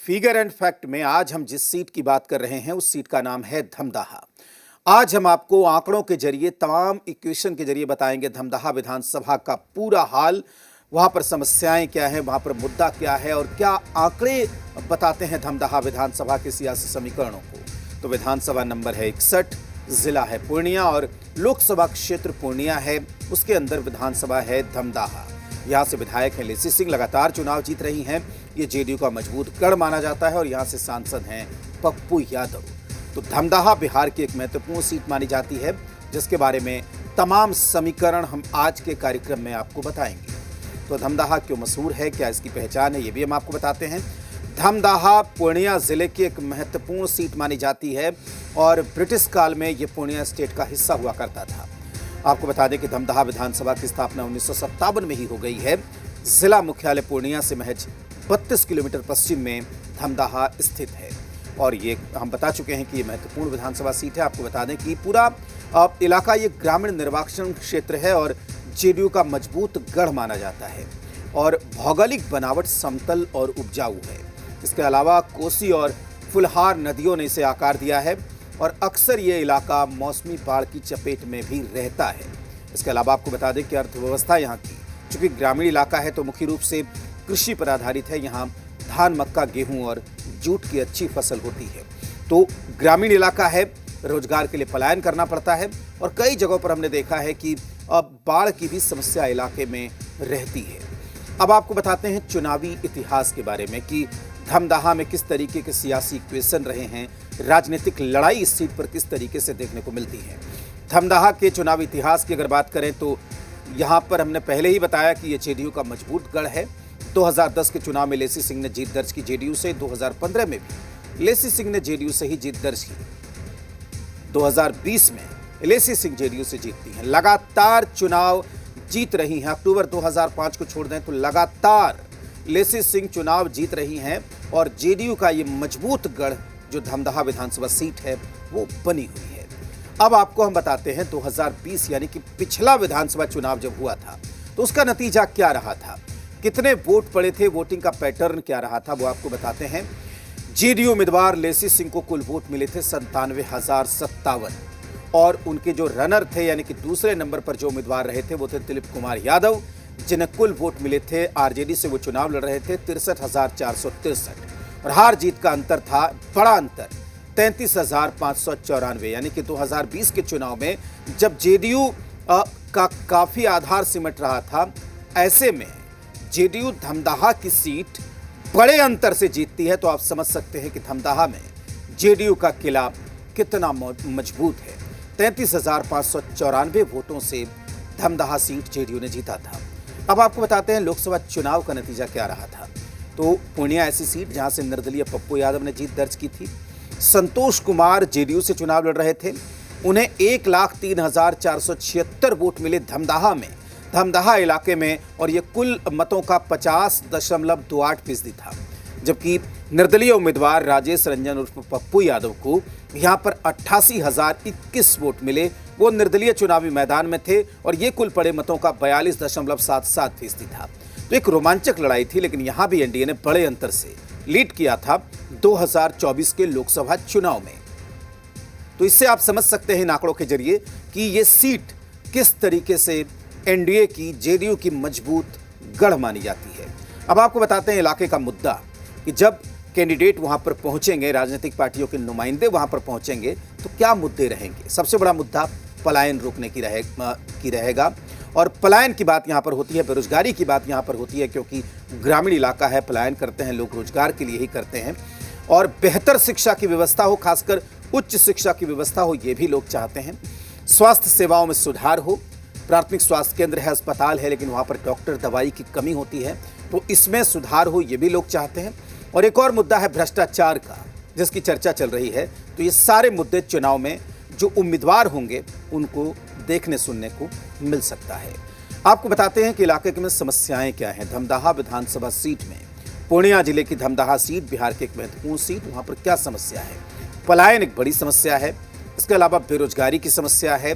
Figure and fact में आज हम जिस सीट की बात कर रहे हैं उस सीट का नाम है धमदाहा। आज हम आपको आंकड़ों के जरिए तमाम इक्वेशन के जरिए बताएंगे धमदाहा विधानसभा का पूरा हाल, वहां पर समस्याएं क्या हैं, वहां पर मुद्दा क्या है और क्या आंकड़े बताते हैं धमदाहा विधानसभा के सियासी समीकरणों को। तो विधानसभा नंबर है 61, जिला है पूर्णिया और लोकसभा क्षेत्र पूर्णिया है, उसके अंदर विधानसभा है धमदाहा। यहाँ से विधायक हैं लेसी सिंह, लगातार चुनाव जीत रही हैं। ये जेडीयू का मजबूत गढ़ माना जाता है और यहाँ से सांसद हैं पप्पू यादव। तो धमदाहा बिहार की एक महत्वपूर्ण सीट मानी जाती है, जिसके बारे में तमाम समीकरण हम आज के कार्यक्रम में आपको बताएंगे। तो धमदाहा क्यों मशहूर है, क्या इसकी पहचान है, ये भी हम आपको बताते हैं। धमदाहा पूर्णिया जिले की एक महत्वपूर्ण सीट मानी जाती है और ब्रिटिश काल में ये पूर्णिया स्टेट का हिस्सा हुआ करता था। आपको बता दें कि धमदाहा विधानसभा की स्थापना 1957 में ही हो गई है। जिला मुख्यालय पूर्णिया से महज 32 किलोमीटर पश्चिम में धमदाहा स्थित है और ये हम बता चुके हैं कि ये महत्वपूर्ण विधानसभा सीट है। आपको बता दें कि पूरा इलाका ये ग्रामीण निर्वाचन क्षेत्र है और जेडीयू का मजबूत गढ़ माना जाता है और भौगोलिक बनावट समतल और उपजाऊ है। इसके अलावा कोसी और फुलहार नदियों ने इसे आकार दिया है और अक्सर ये इलाका मौसमी बाढ़ की चपेट में भी रहता है। इसके अलावा आपको बता दें कि अर्थव्यवस्था यहाँ की चूँकि ग्रामीण इलाका है तो मुख्य रूप से कृषि पर आधारित है। यहाँ धान, मक्का, गेहूं और जूट की अच्छी फसल होती है। तो ग्रामीण इलाका है, रोजगार के लिए पलायन करना पड़ता है और कई जगहों पर हमने देखा है कि अब बाढ़ की भी समस्या इलाके में रहती है। अब आपको बताते हैं चुनावी इतिहास के बारे में कि धमदाहा में किस तरीके के सियासी इक्वेशन रहे हैं, राजनीतिक लड़ाई इस सीट पर किस तरीके से देखने को मिलती है। धमदाहा के चुनावी इतिहास की अगर बात करें तो यहाँ पर हमने पहले ही बताया कि ये जेडीयू का मजबूत गढ़ है। 2010 के चुनाव में लेसी सिंह ने जीत दर्ज की जेडीयू से। 2015 में भी लेसी सिंह ने जेडीयू से ही जीत दर्ज की। 2020 में लेसी सिंह जेडीयू से जीतती हैं, लगातार चुनाव जीत रही हैं। अक्टूबर 2005 को छोड़ दें तो लगातार लेसी सिंह चुनाव जीत रही हैं और जेडीयू का ये मजबूत गढ़ जो धमदाहा विधानसभा सीट है वो बनी हुई है। अब आपको हम बताते हैं 2020 यानी कि पिछला विधानसभा चुनाव जब हुआ था तो उसका नतीजा क्या रहा था, कितने वोट पड़े थे, वोटिंग का पैटर्न क्या रहा था, वो आपको बताते हैं। जेडीयू उम्मीदवार लेसी सिंह को कुल वोट मिले थे 97,057 और उनके जो रनर थे यानी कि दूसरे नंबर पर जो उम्मीदवार रहे थे वो थे दिलीप कुमार यादव, जिन्हें कुल वोट मिले थे, आरजेडी से वो चुनाव लड़ रहे थे 63,463 और हार जीत का अंतर था बड़ा अंतर 33,594 यानी कि 2020 के चुनाव में जब जेडीयू का काफी आधार सिमट रहा था, ऐसे में जेडीयू धमदाहा की सीट बड़े अंतर से जीतती है। तो आप समझ सकते हैं कि धमदाहा में जेडीयू का किला कितना मजबूत है। 33,594 वोटों से धमदाहा सीट जेडीयू ने जीता था। अब आपको बताते हैं लोकसभा चुनाव का नतीजा क्या रहा था। तो पूर्णिया ऐसी सीट जहां से निर्दलीय पप्पू यादव ने जीत दर्ज की थी। संतोष कुमार जेडीयू से चुनाव लड़ रहे थे, उन्हें 1,03,476 वोट मिले धमदाहा इलाके में और ये कुल मतों का 50.28% था। जबकि निर्दलीय उम्मीदवार राजेश रंजन उर्फ पप्पू यादव को यहाँ पर 88,021 वोट मिले। वो निर्दलीय चुनावी मैदान में थे और ये कुल पड़े मतों का 42.77% था। तो एक रोमांचक लड़ाई थी, लेकिन यहाँ भी एनडीए ने बड़े अंतर से लीड किया था 2024 के लोकसभा चुनाव में। तो इससे आप समझ सकते हैं इन आंकड़ों के जरिए कि ये सीट किस तरीके से एनडीए की जेडीयू की मजबूत गढ़ मानी जाती है। अब आपको बताते हैं इलाके का मुद्दा कि जब कैंडिडेट वहां पर पहुंचेंगे, राजनीतिक पार्टियों के नुमाइंदे वहां पर पहुंचेंगे तो क्या मुद्दे रहेंगे। सबसे बड़ा मुद्दा पलायन रोकने की रहेगा और पलायन की बात यहां पर होती है, बेरोजगारी की बात यहां पर होती है, क्योंकि ग्रामीण इलाका है, पलायन करते हैं लोग, रोजगार के लिए ही करते हैं और बेहतर शिक्षा की व्यवस्था हो, खासकर उच्च शिक्षा की व्यवस्था हो, ये भी लोग चाहते हैं। स्वास्थ्य सेवाओं में सुधार हो, प्राथमिक स्वास्थ्य केंद्र है, अस्पताल है, लेकिन वहाँ पर डॉक्टर, दवाई की कमी होती है, तो इसमें सुधार हो, ये भी लोग चाहते हैं। और एक और मुद्दा है भ्रष्टाचार का, जिसकी चर्चा चल रही है। तो ये सारे मुद्दे चुनाव में जो उम्मीदवार होंगे उनको देखने सुनने को मिल सकता है। आपको बताते हैं कि इलाके में समस्याएं क्या हैं। धमदाहा विधानसभा सीट में, पूर्णिया जिले की धमदाहा सीट बिहार की एक महत्वपूर्ण सीट, वहाँ पर क्या समस्या है। पलायन एक बड़ी समस्या है, इसके अलावा बेरोजगारी की समस्या है,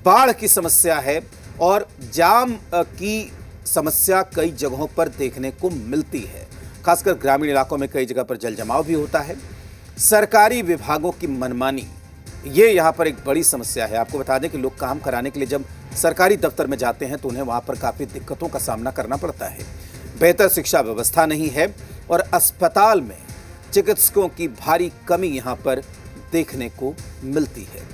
बाढ़ की समस्या है और जाम की समस्या कई जगहों पर देखने को मिलती है। खासकर ग्रामीण इलाकों में कई जगह पर जल जमाव भी होता है। सरकारी विभागों की मनमानी, ये यहाँ पर एक बड़ी समस्या है। आपको बता दें कि लोग काम कराने के लिए जब सरकारी दफ्तर में जाते हैं तो उन्हें वहाँ पर काफ़ी दिक्कतों का सामना करना पड़ता है। बेहतर शिक्षा व्यवस्था नहीं है और अस्पताल में चिकित्सकों की भारी कमी यहाँ पर देखने को मिलती है।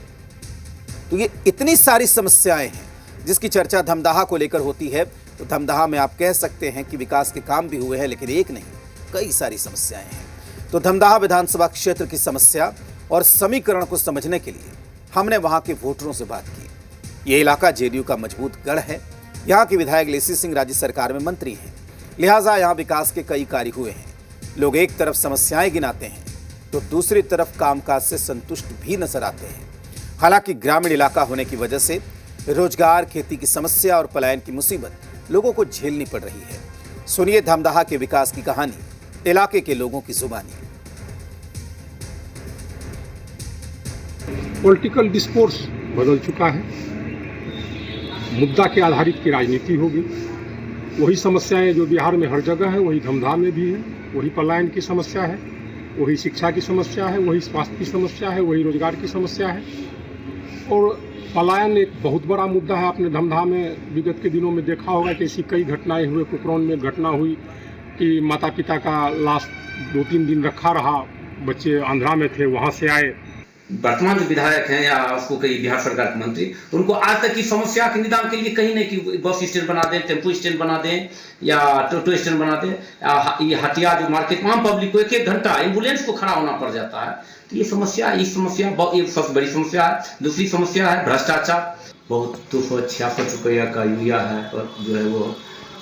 तो ये इतनी सारी समस्याएं हैं जिसकी चर्चा धमदाहा को लेकर होती है। तो धमदाहा में आप कह सकते हैं कि विकास के काम भी हुए हैं, लेकिन एक नहीं, कई सारी समस्याएं हैं। तो धमदाहा विधानसभा क्षेत्र की समस्या और समीकरण को समझने के लिए हमने वहां के वोटरों से बात की। ये इलाका जेडीयू का मजबूत गढ़ है। यहाँ के विधायक लेसी सिंह राज्य सरकार में मंत्री हैं, लिहाजा यहाँ विकास के कई कार्य हुए हैं। लोग एक तरफ समस्याएं गिनाते हैं तो दूसरी तरफ कामकाज से संतुष्ट भी नजर आते हैं। हालांकि ग्रामीण इलाका होने की वजह से रोजगार, खेती की समस्या और पलायन की मुसीबत लोगों को झेलनी पड़ रही है। सुनिए धमदाहा के विकास की कहानी इलाके के लोगों की जुबानी। पॉलिटिकल डिस्कोर्स बदल चुका है, मुद्दा के आधारित की राजनीति होगी। वही समस्याएं जो बिहार में हर जगह है वही धमदाहा में भी है। वही पलायन की समस्या है, वही शिक्षा की समस्या है, वही स्वास्थ्य की समस्या है, वही रोजगार की समस्या है। और पलायन एक बहुत बड़ा मुद्दा है। आपने धमदाहा में विगत के दिनों में देखा होगा कि ऐसी कई घटनाएं हुए। कुकरौन में घटना हुई कि माता पिता का लाश 2-3 दिन रखा रहा, बच्चे आंध्रा में थे, वहाँ से आए। वर्तमान जो विधायक हैं या उसको कई बिहार सरकार के मंत्री, तो उनको आज तक की समस्या के निदान के लिए कहीं नहीं कि बस स्टैंड बना दें, टेम्पो स्टैंड बना दें या टोटो स्टैंड बना दें। ये हटिया जो मार्केट आम पब्लिक को 1-1 घंटा एम्बुलेंस को खड़ा होना पड़ जाता है। तो ये समस्या एक सबसे बड़ी समस्या है। दूसरी समस्या है भ्रष्टाचार। बहुत 266 रुपया का यूरिया है और जो है वो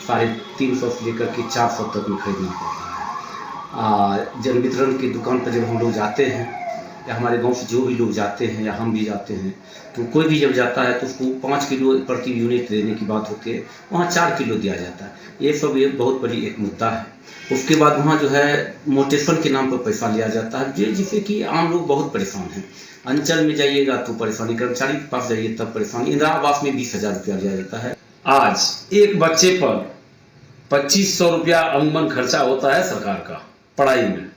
350 से लेकर के 400 तक में खरीदना पड़ रहा है। जन वितरण की दुकान पर जब हम लोग जाते हैं या हमारे गांव से जो भी लोग जाते हैं या हम भी जाते हैं, तो कोई भी जब जाता है तो उसको 5 किलो प्रति यूनिट देने की बात होती है, वहाँ 4 किलो दिया जाता है। ये सब एक बहुत बड़ी एक मुद्दा है। उसके बाद वहाँ जो है मोटेशन के नाम पर पैसा लिया जाता है, जिससे कि आम लोग बहुत परेशान हैं। अंचल में जाइएगा तो परेशानी, कर्मचारी के पास जाइए तब परेशानी। इंदिरा आवास में 20,000 रुपया लिया जाता है। आज एक बच्चे पर 2500 रुपया अमूमन खर्चा होता है सरकार का पढ़ाई में,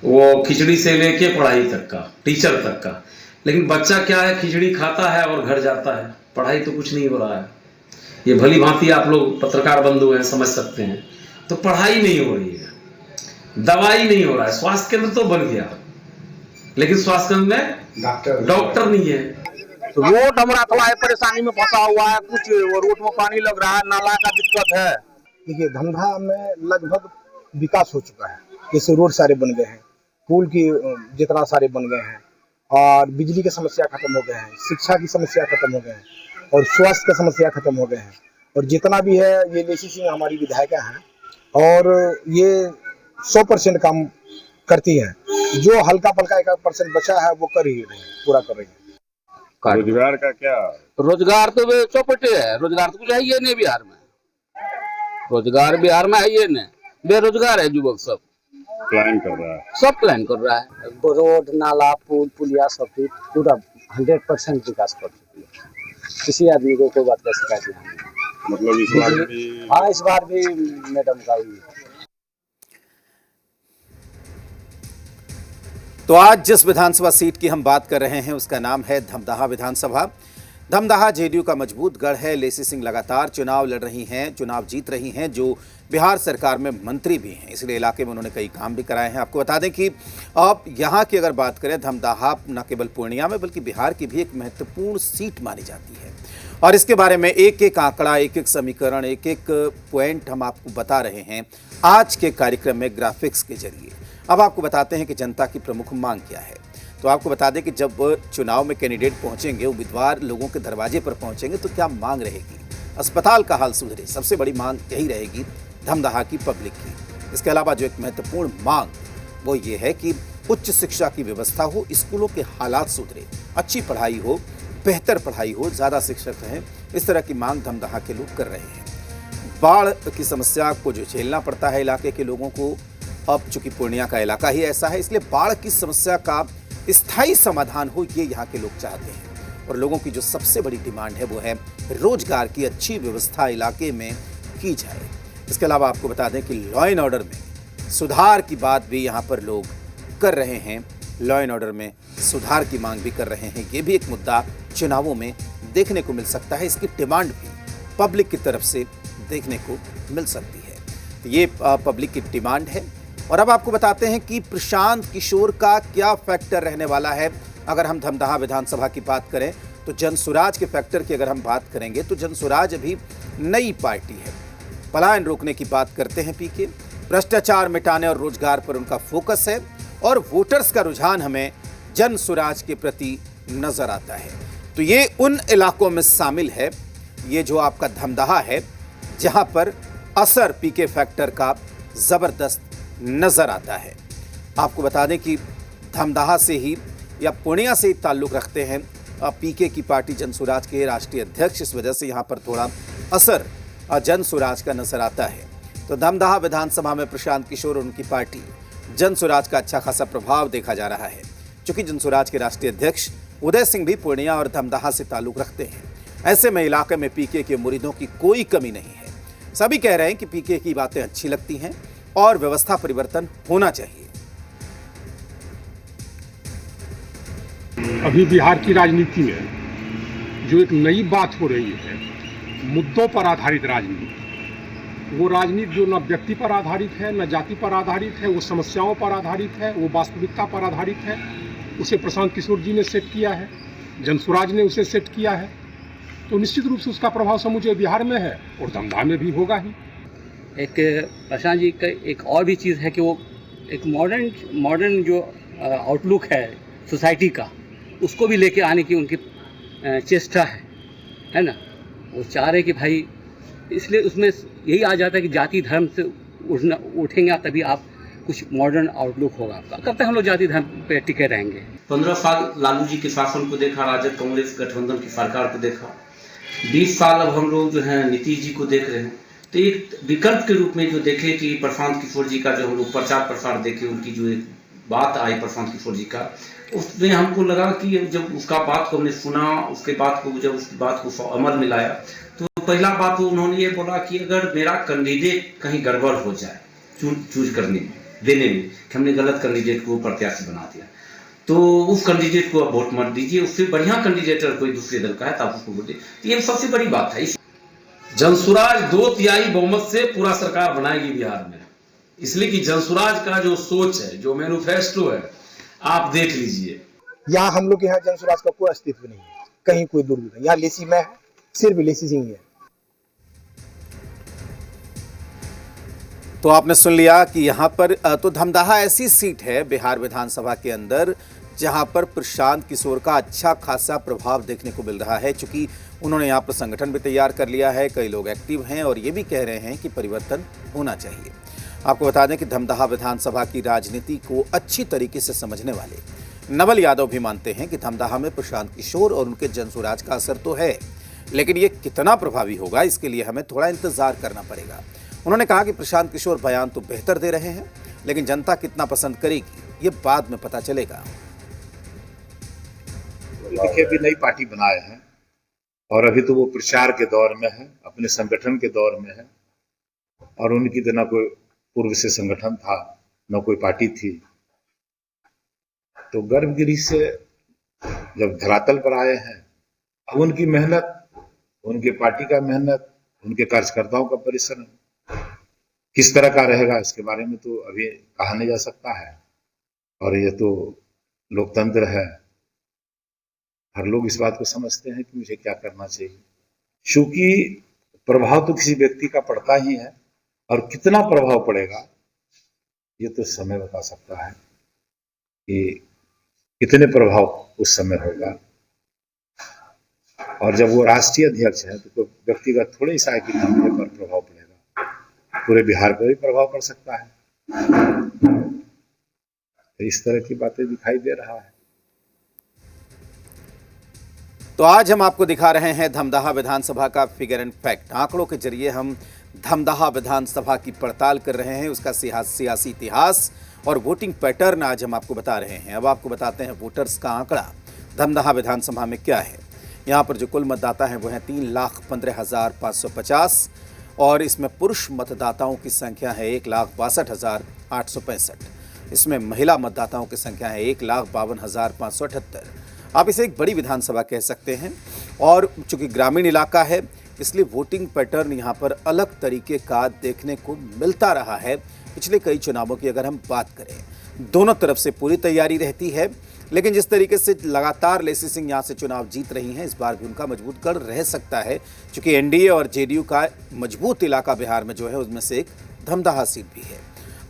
वो खिचड़ी से लेके पढ़ाई तक का, टीचर तक का। लेकिन बच्चा क्या है, खिचड़ी खाता है और घर जाता है, पढ़ाई तो कुछ नहीं हो रहा है। ये भली भांति आप लोग पत्रकार बंधु हैं, समझ सकते हैं। तो पढ़ाई नहीं हो रही है, दवाई नहीं हो रहा है। स्वास्थ्य केंद्र तो बन गया लेकिन स्वास्थ्य केंद्र में डॉक्टर नहीं है। तो रोड हमारा थोड़ा परेशानी में फंसा हुआ है। कुछ रोड में पानी लग रहा है, नाला का दिक्कत है। देखिए धमदाहा में लगभग विकास हो चुका है। जैसे रोड सारे बन गए हैं, पुल की जितना सारे बन गए हैं, और बिजली की समस्या खत्म हो गए हैं, शिक्षा की समस्या खत्म हो गए हैं, और स्वास्थ्य की समस्या खत्म हो गए हैं। और जितना भी है ये लेसी सिंह हमारी विधायिका हैं और ये 100% काम करती है। जो हल्का पल्का 1% बचा है वो कर ही रही है, पूरा कर रही है। रोजगार का क्या? रोजगार तो चौपटे है, रोजगार तो कुछ है ही नहीं बिहार में। रोजगार बिहार में है ही नहीं, बेरोजगार है युवक सब। प्लान कर रहा है, सब प्लान कर रहा है। रोड, नाला, पुल, पुलिया सब पूरा 100% विकास कर चुकी है। किसी आदमी को कोई बात का शिकायत नहीं। मतलब इस बार भी? हाँ, इस बार भी मैडम का हुई। तो आज जिस विधानसभा सीट की हम बात कर रहे हैं उसका नाम है धमदाहा विधानसभा। धमदाहा जेडीयू का मजबूत गढ़ है। लेसी सिंह लगातार चुनाव लड़ रही हैं, चुनाव जीत रही हैं, जो बिहार सरकार में मंत्री भी हैं, इसलिए इलाके में उन्होंने कई काम भी कराए हैं। आपको बता दें कि अब यहाँ की अगर बात करें, धमदाहा न केवल पूर्णिया में बल्कि बिहार की भी एक महत्वपूर्ण सीट मानी जाती है। और इसके बारे में एक एक आंकड़ा, एक एक समीकरण, एक एक पॉइंट हम आपको बता रहे हैं आज के कार्यक्रम में ग्राफिक्स के जरिए। अब आपको बताते हैं कि जनता की प्रमुख मांग क्या है। तो आपको बता दें कि जब चुनाव में कैंडिडेट पहुंचेंगे, उम्मीदवार लोगों के दरवाजे पर पहुंचेंगे, तो क्या मांग रहेगी? अस्पताल का हाल सुधरे, सबसे बड़ी मांग यही रहेगी धमदाहा की पब्लिक की। इसके अलावा जो एक महत्वपूर्ण मांग वो ये है कि उच्च शिक्षा की व्यवस्था हो, स्कूलों के हालात सुधरे, अच्छी पढ़ाई हो, बेहतर पढ़ाई हो, ज़्यादा शिक्षक रहें। इस तरह की मांग धमदाहा के लोग कर रहे हैं। बाढ़ की समस्या को जो झेलना पड़ता है इलाके के लोगों को, अब चूंकि पूर्णिया का इलाका ही ऐसा है, इसलिए बाढ़ की समस्या का स्थायी समाधान हो, ये यहाँ के लोग चाहते हैं। और लोगों की जो सबसे बड़ी डिमांड है वो है रोजगार की अच्छी व्यवस्था इलाके में की जाए। इसके अलावा आपको बता दें कि लॉ एंड ऑर्डर में सुधार की बात भी यहाँ पर लोग कर रहे हैं, लॉ एंड ऑर्डर में सुधार की मांग भी कर रहे हैं। ये भी एक मुद्दा चुनावों में देखने को मिल सकता है, इसकी डिमांड भी पब्लिक की तरफ से देखने को मिल सकती है। तो ये पब्लिक की डिमांड है। और अब आपको बताते हैं कि प्रशांत किशोर का क्या फैक्टर रहने वाला है। अगर हम धमदाहा विधानसभा की बात करें तो जनसुराज के फैक्टर की अगर हम बात करेंगे तो जनसुराज अभी नई पार्टी है। पलायन रोकने की बात करते हैं पीके, भ्रष्टाचार मिटाने और रोजगार पर उनका फोकस है और वोटर्स का रुझान हमें जनसुराज के प्रति नजर आता है। तो ये उन इलाकों में शामिल है, ये जो आपका धमदाहा है, जहां पर असर पीके फैक्टर का जबरदस्त नजर आता है। आपको बता दें कि धमदाहा से ही या पूर्णिया से ही ताल्लुक रखते हैं पीके की पार्टी जनसुराज के राष्ट्रीय अध्यक्ष, इस वजह से यहाँ पर थोड़ा असर जनसुराज का नजर आता है। तो धमदाहा विधानसभा में प्रशांत किशोर और उनकी पार्टी जनसुराज का अच्छा खासा प्रभाव देखा जा रहा है। चूंकि जनसुराज के राष्ट्रीय अध्यक्ष उदय सिंह भी पूर्णिया और धमदाहा से ताल्लुक रखते हैं, ऐसे में इलाके में पीके के मुरीदों की कोई कमी नहीं है। सभी कह रहे हैं कि पीके की बातें अच्छी लगती हैं और व्यवस्था परिवर्तन होना चाहिए। अभी बिहार की राजनीति में जो एक नई बात हो रही है, मुद्दों पर आधारित राजनीति, वो राजनीति जो न व्यक्ति पर आधारित है, न जाति पर आधारित है, वो समस्याओं पर आधारित है, वो वास्तविकता पर आधारित है, उसे प्रशांत किशोर जी ने सेट किया है, जनसुराज ने उसे सेट किया है। तो निश्चित रूप से उसका प्रभाव समूचे बिहार में है और धमदाहा में भी होगा ही। एक प्रशांत जी का एक और भी चीज़ है कि वो एक मॉडर्न जो आउटलुक है सोसाइटी का, उसको भी लेके आने की उनकी चेष्टा है ना। वो चाह रहे कि भाई, इसलिए उसमें यही आ जाता है कि जाति धर्म से उठेंगे तभी आप कुछ मॉडर्न आउटलुक होगा आपका। कब तक हम लोग जाति धर्म पे टिके रहेंगे? 15 साल लालू जी के शासन को देखा, राजद कांग्रेस गठबंधन की सरकार को देखा, 20 साल अब हम लोग जो है नीतीश जी को देख रहे हैं। तो एक विकल्प के रूप में जो देखे कि प्रशांत किशोर जी का जो हम लोग प्रचार प्रसार देखे, उनकी जो एक बात आई प्रशांत किशोर जी का, उसमें हमको लगा कि जब उसका बात को हमने सुना, उसके बाद को जब उसकी बात को अमल में लाया, तो पहला बात उन्होंने ये बोला कि अगर मेरा कैंडिडेट कहीं गड़बड़ हो जाए चूज करने में, देने में, कि हमने गलत कैंडिडेट को प्रत्याशी बना दिया, तो उस कैंडिडेट को आप वोट मत दीजिए, उससे बढ़िया कैंडिडेट अगर कोई दूसरे दल का है तो आप उसको वोट दीजिए। तो ये सबसे बड़ी बात है। जनसुराज 2/3 बहुमत से पूरा सरकार बनाएगी बिहार में, इसलिए कि जनसुराज का जो सोच है, जो मैनिफेस्टो है, आप देख लीजिए। यहाँ हम लोग के यहाँ जनसुराज का कोई अस्तित्व नहीं है, कहीं कोई दूर नहीं। यहाँ लेसी में है, सिर्फ लेसी सिंह है। तो आपने सुन लिया कि यहाँ पर तो धमदाहा ऐसी सीट है बिहार विधानसभा के अंदर जहाँ पर प्रशांत किशोर का अच्छा खासा प्रभाव देखने को मिल रहा है। चूंकि उन्होंने यहाँ पर संगठन भी तैयार कर लिया है, कई लोग एक्टिव हैं और ये भी कह रहे हैं कि परिवर्तन होना चाहिए। आपको बता दें कि धमदाहा विधानसभा की राजनीति को अच्छी तरीके से समझने वाले नवल यादव भी मानते हैं कि धमदाहा में प्रशांत किशोर और उनके जनसुराज का असर तो है, लेकिन ये कितना प्रभावी होगा इसके लिए हमें थोड़ा इंतजार करना पड़ेगा। उन्होंने कहा कि प्रशांत किशोर बयान तो बेहतर दे रहे हैं, लेकिन जनता कितना पसंद करेगी ये बाद में पता चलेगा। देखिए, अभी नई पार्टी बनाए हैं और अभी तो वो प्रचार के दौर में है, अपने संगठन के दौर में है, और उनकी तो ना कोई पूर्व से संगठन था, न कोई पार्टी थी। तो गर्भगिरी से जब धरातल पर आए हैं, अब उनकी मेहनत, उनके पार्टी का मेहनत, उनके कार्यकर्ताओं का परिश्रम किस तरह का रहेगा इसके बारे में तो अभी कहा नहीं जा सकता है। और ये तो लोकतंत्र है, हर लोग इस बात को समझते हैं कि मुझे क्या करना चाहिए। चूंकि प्रभाव तो किसी व्यक्ति का पड़ता ही है, और कितना प्रभाव पड़ेगा ये तो समय बता सकता है कि कितने प्रभाव उस समय होगा। और जब वो राष्ट्रीय अध्यक्ष है तो व्यक्तिगत थोड़े सा है कि मामले पर प्रभाव पड़ेगा, पूरे बिहार पर भी प्रभाव पड़ सकता है। तो इस तरह की बातें दिखाई दे रहा है। तो आज हम आपको दिखा रहे हैं धमदाहा विधानसभा का फिगर एंड फैक्ट। आंकड़ों के जरिए हम धमदाहा विधानसभा की पड़ताल कर रहे हैं, उसका सियासी इतिहास और वोटिंग पैटर्न आज हम आपको बता रहे हैं। अब आपको बताते हैं वोटर्स का आंकड़ा धमदाहा विधानसभा में क्या है। यहाँ पर जो कुल मतदाता हैं वो हैं 3,15,550 और इसमें पुरुष मतदाताओं की संख्या है 1,62,000 865। इसमें महिला मतदाताओं की संख्या है 1,52,578। आप इसे एक बड़ी विधानसभा कह सकते हैं। और चूंकि ग्रामीण इलाका है इसलिए वोटिंग पैटर्न यहाँ पर अलग तरीके का देखने को मिलता रहा है। पिछले कई चुनावों की अगर हम बात करें, दोनों तरफ से पूरी तैयारी रहती है, लेकिन जिस तरीके से लगातार लेसी सिंह यहाँ से चुनाव जीत रही हैं, इस बार भी उनका मजबूत गढ़ रह सकता है, क्योंकि एनडीए और जेडीयू का मजबूत इलाका बिहार में जो है उसमें से एक धमदाहा सीट भी है।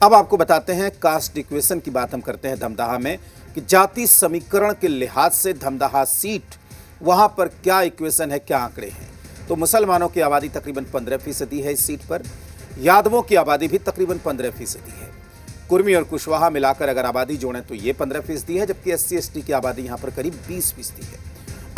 अब आपको बताते हैं कास्ट इक्वेशन की बात हम करते हैं धमदाहा में, कि जाति समीकरण के लिहाज से धमदाहा सीट वहाँ पर क्या इक्वेशन है, क्या आंकड़े हैं। तो मुसलमानों की आबादी तकरीबन 15% है इस सीट पर, यादवों की आबादी भी तकरीबन 15% है, कुर्मी और कुशवाहा मिलाकर अगर आबादी जोड़ें तो ये 15% है, जबकि SC/ST की आबादी यहाँ पर करीब 20% है।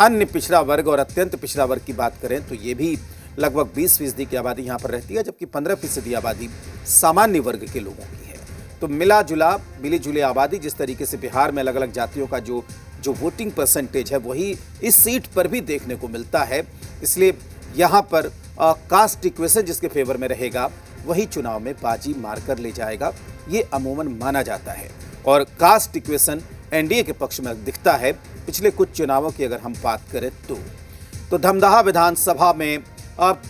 अन्य पिछड़ा वर्ग और अत्यंत पिछड़ा वर्ग की बात करें तो ये भी लगभग 20% की आबादी यहाँ पर रहती है, जबकि 15% आबादी सामान्य वर्ग के लोगों की है। तो मिली जुली आबादी जिस तरीके से बिहार में अलग अलग जातियों का जो वोटिंग परसेंटेज है वही इस सीट पर भी देखने को मिलता है। इसलिए यहाँ पर कास्ट इक्वेशन जिसके फेवर में रहेगा वही चुनाव में बाजी मारकर ले जाएगा, ये अमूमन माना जाता है। और कास्ट इक्वेशन एनडीए के पक्ष में दिखता है पिछले कुछ चुनावों की अगर हम बात करें तो धमदाहा विधानसभा में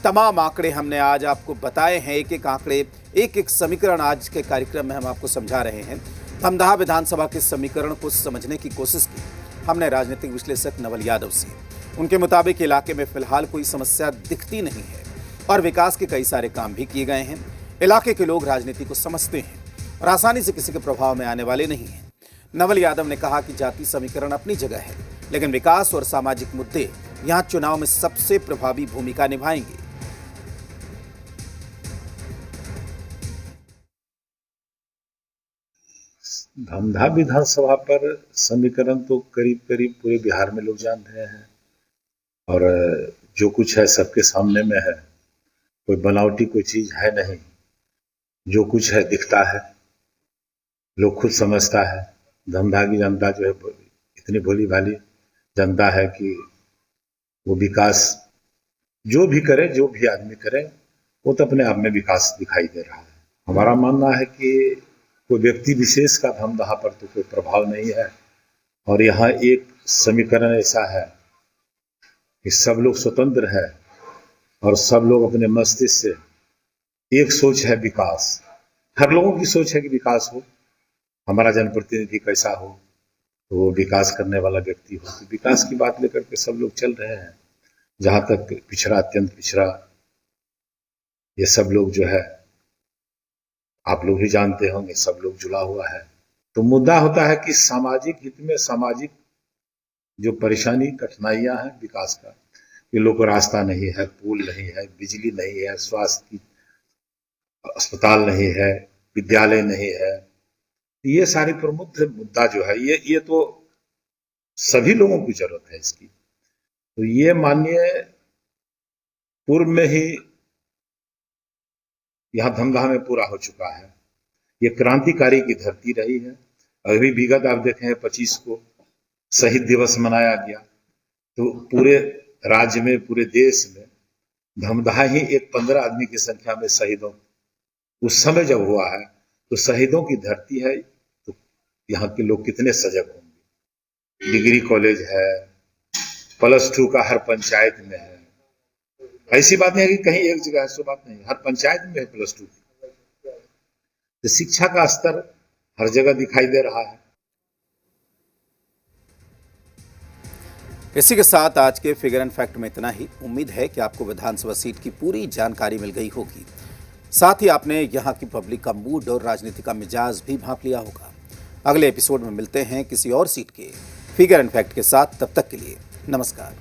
तमाम आंकड़े हमने आज आपको बताए हैं। एक एक आंकड़े, एक एक समीकरण आज के कार्यक्रम में हम आपको समझा रहे हैं। धमदाहा विधानसभा के समीकरण को समझने की कोशिश की हमने राजनीतिक विश्लेषक नवल यादव से। उनके मुताबिक इलाके में फिलहाल कोई समस्या दिखती नहीं है और विकास के कई सारे काम भी किए गए हैं। इलाके के लोग राजनीति को समझते हैं और आसानी से किसी के प्रभाव में आने वाले नहीं हैं। नवल यादव ने कहा कि जाति समीकरण अपनी जगह है, लेकिन विकास और सामाजिक मुद्दे यहां चुनाव में सबसे प्रभावी भूमिका निभाएंगे। धमदाहा विधानसभा पर समीकरण तो करीब करीब पूरे बिहार में लोग जान रहे हैं और जो कुछ है सबके सामने में है। कोई बनावटी कोई चीज है नहीं, जो कुछ है दिखता है, लोग खुद समझता है। धमदाहा की जनता जो है इतनी भोली भाली जनता है कि वो विकास जो भी करे, जो भी आदमी करे, वो तो अपने आप में विकास दिखाई दे रहा है। हमारा मानना है कि कोई व्यक्ति विशेष का धमदाहा पर तो कोई प्रभाव नहीं है और यहाँ एक समीकरण ऐसा है कि सब लोग स्वतंत्र है और सब लोग अपने मस्तिष्क से एक सोच है विकास। हर लोगों की सोच है कि विकास हो, हमारा जनप्रतिनिधि कैसा हो, तो वो विकास करने वाला व्यक्ति हो। तो विकास की बात लेकर के सब लोग चल रहे हैं। जहां तक पिछड़ा, अत्यंत पिछड़ा, ये सब लोग जो है आप लोग भी जानते होंगे, सब लोग जुड़ा हुआ है। तो मुद्दा होता है कि सामाजिक हित में सामाजिक जो परेशानी कठिनाइयां हैं विकास का, ये लोग को रास्ता नहीं है, पुल नहीं है, बिजली नहीं है, स्वास्थ्य की अस्पताल नहीं है, विद्यालय नहीं है, ये सारी प्रमुख मुद्दा जो है ये तो सभी लोगों की जरूरत है इसकी। तो ये मानिए पूर्व में ही यहाँ धमदाहा में पूरा हो चुका है। ये क्रांतिकारी की धरती रही है। अभी विगत आप देखें 25 को शहीद दिवस मनाया गया, तो पूरे राज्य में, पूरे देश में धमदाहा ही एक 15 आदमी की संख्या में शहीदों उस समय जब हुआ है, तो शहीदों की धरती है। तो यहाँ के लोग कितने सजग होंगे। डिग्री कॉलेज है, +2 का हर पंचायत में है। ऐसी बात नहीं है कि कहीं एक जगह है, सो बात नहीं, हर पंचायत में है +2। तो शिक्षा का स्तर हर जगह दिखाई दे रहा है। इसी के साथ आज के फिगर एंड फैक्ट में इतना ही। उम्मीद है कि आपको विधानसभा सीट की पूरी जानकारी मिल गई होगी। साथ ही आपने यहाँ की पब्लिक का मूड और राजनीति का मिजाज भी भांप लिया होगा। अगले एपिसोड में मिलते हैं किसी और सीट के फिगर एंड फैक्ट के साथ। तब तक के लिए नमस्कार।